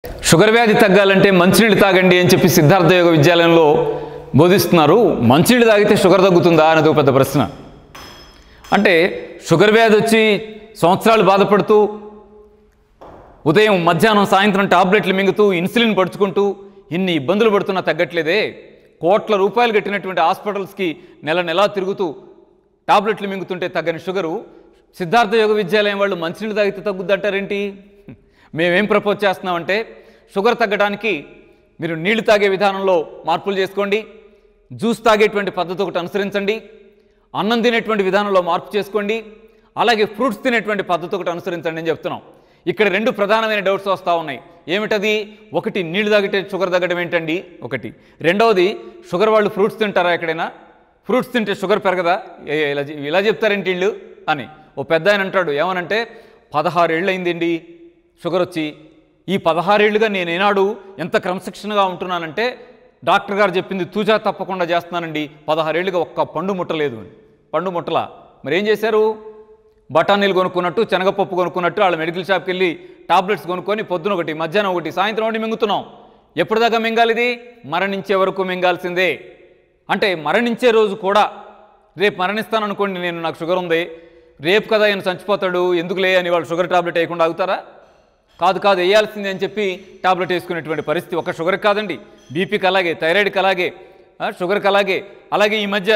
Sugar వ్యాధి తగ్గాలంటే మంచినీళ్ళు తాగండి అని చెప్పి సిద్ధార్థ యోగ విద్యాలయంలో బోధిస్తున్నారు. మంచినీళ్ళు తాగితే షుగర్ తగ్గుతుందా అనేది ఒక పెద్ద ప్రశ్న. అంటే షుగర్ వ్యాధి వచ్చి సంవత్సరాలు బాధపడుతూ ఉదయం మధ్యాహ్నం సాయంత్రం టాబ్లెట్లు మింగుతూ ఇన్సులిన్ పడుచుకుంటూ ఇన్ని ఇబ్బందులు పడుతున్నా తగ్గట్లేదే. కోట్ల రూపాయలు కట్టినటువంటి హాస్పిటల్స్కి నెల నెలా తిరుగుతూ టాబ్లెట్లు మింగుతుంటే తగ్గని షుగరు సిద్ధార్థ యోగ విద్యాలయం వాళ్ళు మంచినీళ్ళు తాగితే తగ్గుద్దంటారేంటి? మేమేం ప్రపోజ్ చేస్తున్నామంటే షుగర్ తగ్గడానికి మీరు నీళ్లు తాగే విధానంలో మార్పులు చేసుకోండి, జ్యూస్ తాగేటువంటి పద్ధతి ఒకటి అనుసరించండి, అన్నం తినేటువంటి విధానంలో మార్పు చేసుకోండి, అలాగే ఫ్రూట్స్ తినేటువంటి పద్ధతి ఒకటి అనుసరించండి అని చెప్తున్నాం. ఇక్కడ రెండు ప్రధానమైన డౌట్స్ వస్తూ ఉన్నాయి. ఏమిటది? ఒకటి, నీళ్లు తాగితే షుగర్ తగ్గడం ఏంటండి ఒకటి. రెండవది, షుగర్ వాళ్ళు ఫ్రూట్స్ తింటారా ఎక్కడైనా? ఫ్రూట్స్ తింటే షుగర్ పెరగదా? ఇలా చెప్తారేంటి వీళ్ళు అని ఓ పెద్ద ఆయన అంటాడు. ఏమనంటే 16 ఏళ్ళు అయిందండి షుగర్ వచ్చి, ఈ 16 ఏళ్ళుగా నేను ఏనాడు ఎంత క్రమశిక్షణగా ఉంటున్నానంటే డాక్టర్ గారు చెప్పింది తూచా తప్పకుండా చేస్తున్నానండి, 16 ఏళ్ళుగా ఒక్క పండు ముట్టలేదు అని. పండు ముట్టలా? మరి ఏం చేశారు? బఠానీలు కొనుక్కున్నట్టు, శనగపప్పు కొనుక్కున్నట్టు వాళ్ళ మెడికల్ షాప్కి వెళ్ళి టాబ్లెట్స్ కొనుక్కొని పొద్దున ఒకటి, మధ్యాహ్నం ఒకటి, సాయంత్రం ఒకటి మింగుతున్నాం. ఎప్పటిదాకా మింగాలి ఇది? మరణించే వరకు మింగాల్సిందే. అంటే మరణించే రోజు కూడా, రేపు మరణిస్తాను అనుకోండి, నేను నాకు షుగర్ ఉంది, రేపు కదా ఆయన చచ్చిపోతాడు ఎందుకులే అని వాళ్ళు షుగర్ టాబ్లెట్ వేయకుండా ఆగుతారా? కాదు వేయాల్సిందే అని చెప్పి టాబ్లెట్ వేసుకునేటువంటి పరిస్థితి ఒక షుగర్కి కాదండి, బీపీకి అలాగే, థైరాయిడ్కి అలాగే, షుగర్కి అలాగే ఈ మధ్య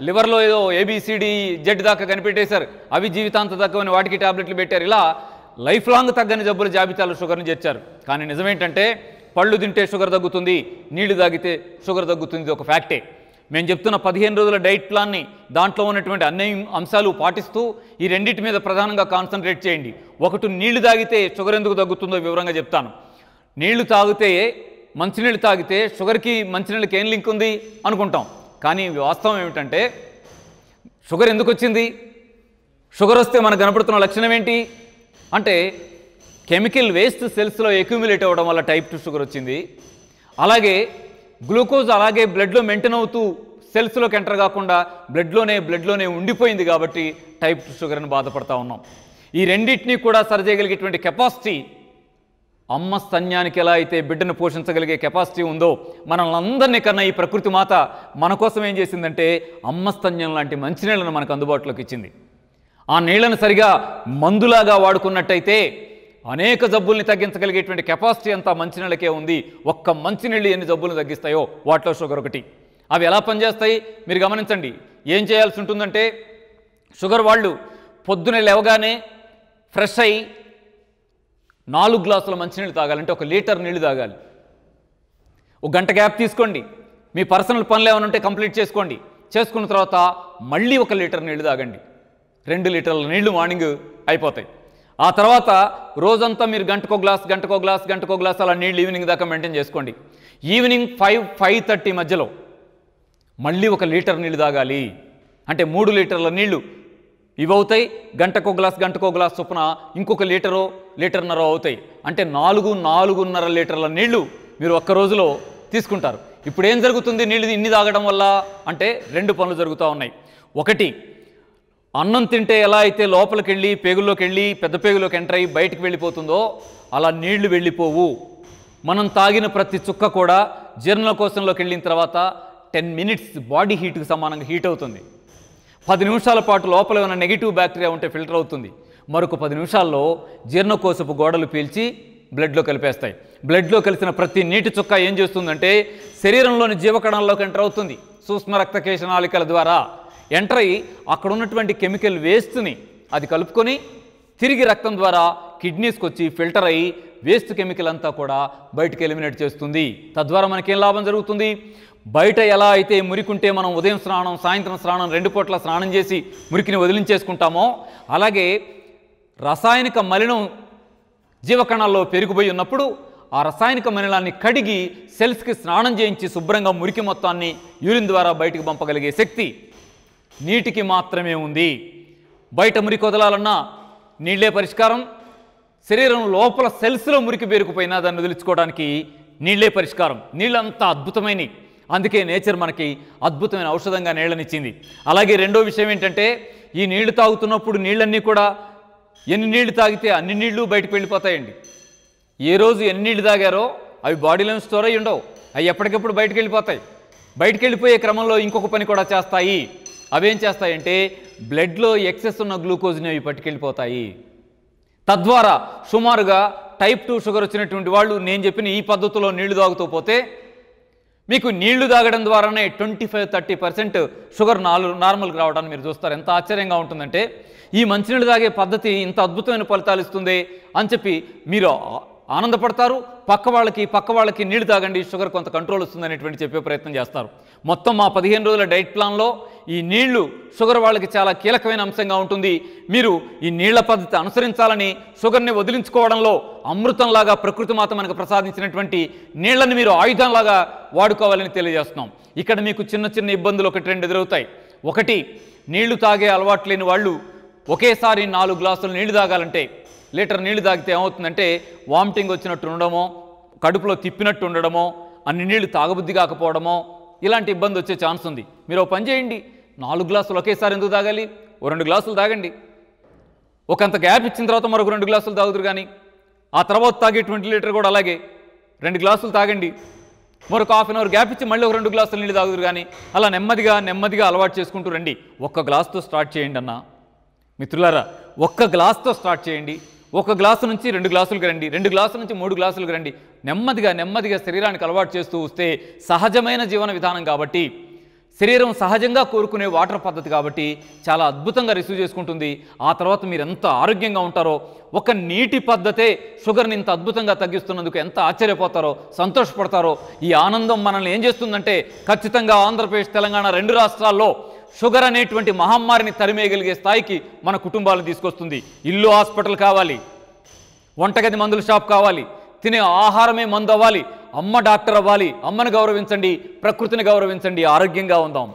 లివర్లో ఏదో ABCD జెడ్ దాకా కనిపెట్టేశారు, అవి జీవితాంత తగ్గవని వాటికి టాబ్లెట్లు పెట్టారు. ఇలా లైఫ్ లాంగ్ తగ్గని జబ్బుల జాబితాలో షుగర్ని చేర్చారు. కానీ నిజమేంటంటే పళ్ళు తింటే షుగర్ తగ్గుతుంది, నీళ్లు తాగితే షుగర్ తగ్గుతుంది, ఒక ఫ్యాక్టే. మేము చెప్తున్న 15 రోజుల డైట్ ప్లాన్ని, దాంట్లో ఉన్నటువంటి అన్ని అంశాలు పాటిస్తూ ఈ రెండింటి మీద ప్రధానంగా కాన్సన్ట్రేట్ చేయండి. ఒకటి, నీళ్లు తాగితే షుగర్ ఎందుకు తగ్గుతుందో వివరంగా చెప్తాను. నీళ్లు తాగితే, మంచినీళ్ళు తాగితే షుగర్కి మంచినీళ్ళకి ఏం లింక్ ఉంది అనుకుంటాం. కానీ వాస్తవం ఏమిటంటే షుగర్ ఎందుకు వచ్చింది? షుగర్ వస్తే మనకు కనపడుతున్న లక్షణం ఏంటి అంటే కెమికల్ వేస్ట్ సెల్స్లో అక్యూములేట్ అవ్వడం వల్ల టైప్ 2 షుగర్ వచ్చింది. అలాగే గ్లూకోజ్ అలాగే బ్లడ్లో మెయింటైన్ అవుతూ సెల్స్లోకి ఎంటర్ కాకుండా బ్లడ్లోనే ఉండిపోయింది కాబట్టి టైప్ 2 షుగర్ అని బాధపడతా ఉన్నాం. ఈ రెండింటినీ కూడా సరిచేయగలిగేటువంటి కెపాసిటీ, అమ్మ స్తన్యానికి ఎలా అయితే బిడ్డను పోషించగలిగే కెపాసిటీ ఉందో, మనల్ని అందరినీ కన్నా ఈ ప్రకృతి మాత మన కోసం ఏం చేసిందంటే అమ్మ స్తన్యం లాంటి మంచినీళ్ళను మనకు అందుబాటులోకి ఇచ్చింది. ఆ నీళ్లను సరిగా మందులాగా వాడుకున్నట్టయితే అనేక జబ్బుల్ని తగ్గించగలిగేటువంటి కెపాసిటీ అంతా మంచినీళ్ళకే ఉంది. ఒక్క మంచినీళ్ళు ఎన్ని జబ్బులను తగ్గిస్తాయో వాటిలో షుగర్ ఒకటి. అవి ఎలా పనిచేస్తాయి మీరు గమనించండి. ఏం చేయాల్సి ఉంటుందంటే షుగర్ వాళ్ళు పొద్దున లేవగానే ఫ్రెష్ అయ్యి 4 గ్లాసుల మంచినీళ్ళు తాగాలంటే 1 లీటర్ నీళ్లు తాగాలి. 1 గంట గ్యాప్ తీసుకోండి, మీ పర్సనల్ పనులు ఏమైనా ఉంటే కంప్లీట్ చేసుకోండి. చేసుకున్న తర్వాత మళ్ళీ 1 లీటర్ నీళ్లు తాగండి. 2 లీటర్ల నీళ్లు మార్నింగ్ అయిపోతాయి. ఆ తర్వాత రోజంతా మీరు గంటకో గ్లాస్ అలా నీళ్ళు ఈవినింగ్ దాకా మెయింటైన్ చేసుకోండి. ఈవినింగ్ 5-5:30 మధ్యలో మళ్ళీ 1 లీటర్ నీళ్ళు తాగాలి. అంటే 3 లీటర్ల నీళ్లు ఇవవుతాయి. గంటకో గ్లాస్ చొప్పున ఇంకొక లీటర్న్నర అవుతాయి. అంటే 4.5 లీటర్ల నీళ్లు మీరు ఒక్క రోజులో తీసుకుంటారు. ఇప్పుడు ఏం జరుగుతుంది నీళ్ళు ఇన్ని తాగడం వల్ల అంటే 2 పనులు జరుగుతూ ఉన్నాయి. ఒకటి, అన్నం తింటే ఎలా అయితే లోపలికి వెళ్ళి పేగుల్లోకి వెళ్ళి పెద్ద పేగులోకి ఎంటర్ అయ్యి బయటికి వెళ్ళిపోతుందో అలా నీళ్లు వెళ్ళిపోవు. మనం తాగిన ప్రతి చుక్క కూడా జీర్ణకోశంలోకి వెళ్ళిన తర్వాత 10 మినిట్స్ బాడీ హీట్కి సమానంగా హీట్ అవుతుంది. 10 నిమిషాల పాటు లోపల ఉన్న నెగిటివ్ బ్యాక్టీరియా ఉంటే ఫిల్టర్ అవుతుంది. మరొక 10 నిమిషాల్లో జీర్ణకోశపు గోడలు పీల్చి బ్లడ్లో కలిపేస్తాయి. బ్లడ్లో కలిసిన ప్రతి నీటి చుక్క ఏం చేస్తుందంటే శరీరంలోని జీవకణాల్లోకి ఎంటర్ అవుతుంది. సూక్ష్మ రక్తకేశ నాళికల ద్వారా ఎంటర్ అయ్యి అక్కడ ఉన్నటువంటి కెమికల్ వేస్ట్ని అది కలుపుకొని తిరిగి రక్తం ద్వారా కిడ్నీస్కి వచ్చి ఫిల్టర్ అయ్యి వేస్ట్ కెమికల్ అంతా కూడా బయటకు ఎలిమినేట్ చేస్తుంది. తద్వారా మనకేం లాభం జరుగుతుంది? బయట ఎలా అయితే మురికుంటే మనం ఉదయం స్నానం సాయంత్రం స్నానం 2 పూట్ల స్నానం చేసి మురికిని వదిలించేసుకుంటామో అలాగే రసాయనిక మలినం జీవకణాల్లో పెరిగిపోయి ఉన్నప్పుడు ఆ రసాయనిక మలినాన్ని కడిగి సెల్స్కి స్నానం చేయించి శుభ్రంగా మురికి మొత్తాన్ని యూరిన్ ద్వారా బయటకు పంపగలిగే శక్తి నీటికి మాత్రమే ఉంది. బయట మురికి వదలాలన్నా నీళ్లే పరిష్కారం. శరీరం లోపల సెల్స్లో మురికి పేరుకుపోయినా దాన్ని వదిలించుకోవడానికి నీళ్లే పరిష్కారం. నీళ్ళంతా అద్భుతమైనవి. అందుకే నేచర్ మనకి అద్భుతమైన ఔషధంగా నీళ్ళనిచ్చింది. అలాగే రెండో విషయం ఏంటంటే ఈ నీళ్లు తాగుతున్నప్పుడు నీళ్ళన్నీ కూడా ఎన్ని నీళ్లు తాగితే అన్ని నీళ్లు బయటకు వెళ్ళిపోతాయండి. ఏ రోజు ఎన్ని నీళ్ళు తాగారో అవి బాడీలో స్టోర్ అయ్యి ఉండవు, అవి ఎప్పటికప్పుడు బయటకు వెళ్ళిపోతాయి. బయటకు వెళ్ళిపోయే క్రమంలో ఇంకొక పని కూడా చేస్తాయి. అవేం చేస్తాయంటే బ్లడ్లో ఎక్సెస్ ఉన్న గ్లూకోజ్ని అవి పట్టుకెళ్ళిపోతాయి. తద్వారా సుమారుగా టైప్ 2 షుగర్ వచ్చినటువంటి వాళ్ళు నేను చెప్పిన ఈ పద్ధతిలో నీళ్లు తాగుతూ పోతే మీకు నీళ్లు తాగడం ద్వారానే 25-30% షుగర్ నార్మల్కి రావడానికి మీరు చూస్తారు. ఎంత ఆశ్చర్యంగా ఉంటుందంటే ఈ మంచినీళ్ళు తాగే పద్ధతి ఇంత అద్భుతమైన ఫలితాలు ఇస్తుంది అని చెప్పి మీరు ఆనందపడతారు. పక్క వాళ్ళకి నీళ్లు తాగండి, షుగర్ కొంత కంట్రోల్ వస్తుంది అనేటువంటి చెప్పే ప్రయత్నం చేస్తారు. మొత్తం మా 15 రోజుల డైట్ ప్లాన్లో ఈ నీళ్లు షుగర్ వాళ్ళకి చాలా కీలకమైన అంశంగా ఉంటుంది. మీరు ఈ నీళ్ల పద్ధతి అనుసరించాలని, షుగర్ని వదిలించుకోవడంలో అమృతంలాగా ప్రకృతి మాత మనకు ప్రసాదించినటువంటి నీళ్లను మీరు ఆయుధంలాగా వాడుకోవాలని తెలియజేస్తున్నాం. ఇక్కడ మీకు చిన్న చిన్న ఇబ్బందులు 1-2 ఎదురవుతాయి. ఒకటి, నీళ్లు తాగే అలవాటు లేని వాళ్ళు ఒకేసారి 4 గ్లాసులు నీళ్లు తాగాలంటే, లీటర్ నీళ్లు తాగితే ఏమవుతుందంటే వామిటింగ్ వచ్చినట్టు ఉండడమో, కడుపులో తిప్పినట్టు ఉండడమో, అన్ని నీళ్లు తాగబుద్ధి కాకపోవడమో, ఇలాంటి ఇబ్బంది వచ్చే ఛాన్స్ ఉంది. మీరు ఒక పని చేయండి, 4 గ్లాసులు ఒకేసారి ఎందుకు తాగాలి? ఓ 2 గ్లాసులు తాగండి. ఒకంత గ్యాప్ ఇచ్చిన తర్వాత మరొక 2 గ్లాసులు తాగుదురు. కానీ ఆ తర్వాత తాగే 20 లీటర్ కూడా అలాగే 2 గ్లాసులు తాగండి. మరొక హాఫ్ అన్ అవర్ గ్యాప్ ఇచ్చి మళ్ళీ ఒక 2 గ్లాసులు నీళ్ళు తాగుదురు. కానీ అలా నెమ్మదిగా అలవాటు చేసుకుంటూ రండి. ఒక్క గ్లాసుతో స్టార్ట్ చేయండి అన్న మిత్రులారా, ఒక్క గ్లాస్తో స్టార్ట్ చేయండి. 1 గ్లాసు నుంచి 2 గ్లాసులకు రండి, 2 గ్లాసుల నుంచి 3 గ్లాసులకు రండి. నెమ్మదిగా శరీరానికి అలవాటు చేస్తూ వస్తే సహజమైన జీవన విధానం కాబట్టి, శరీరం సహజంగా కోరుకునే వాటర్ పద్ధతి కాబట్టి చాలా అద్భుతంగా రిసీవ్ చేసుకుంటుంది. ఆ తర్వాత మీరు ఎంత ఆరోగ్యంగా ఉంటారో, ఒక నీటి పద్ధతే షుగర్ని ఇంత అద్భుతంగా తగ్గిస్తున్నందుకు ఎంత ఆశ్చర్యపోతారో, సంతోషపడతారో. ఈ ఆనందం మనల్ని ఏం చేస్తుందంటే ఖచ్చితంగా ఆంధ్రప్రదేశ్, తెలంగాణ 2 రాష్ట్రాల్లో షుగర్ అనేటువంటి మహమ్మారిని తరిమేయగలిగే స్థాయికి మన కుటుంబాలను తీసుకొస్తుంది. ఇల్లు హాస్పిటల్ కావాలి, వంటగది మందుల షాప్ కావాలి, తినే ఆహారమే మందు అవ్వాలి, అమ్మ డాక్టర్ అవ్వాలి. అమ్మను గౌరవించండి, ప్రకృతిని గౌరవించండి, ఆరోగ్యంగా ఉందాం.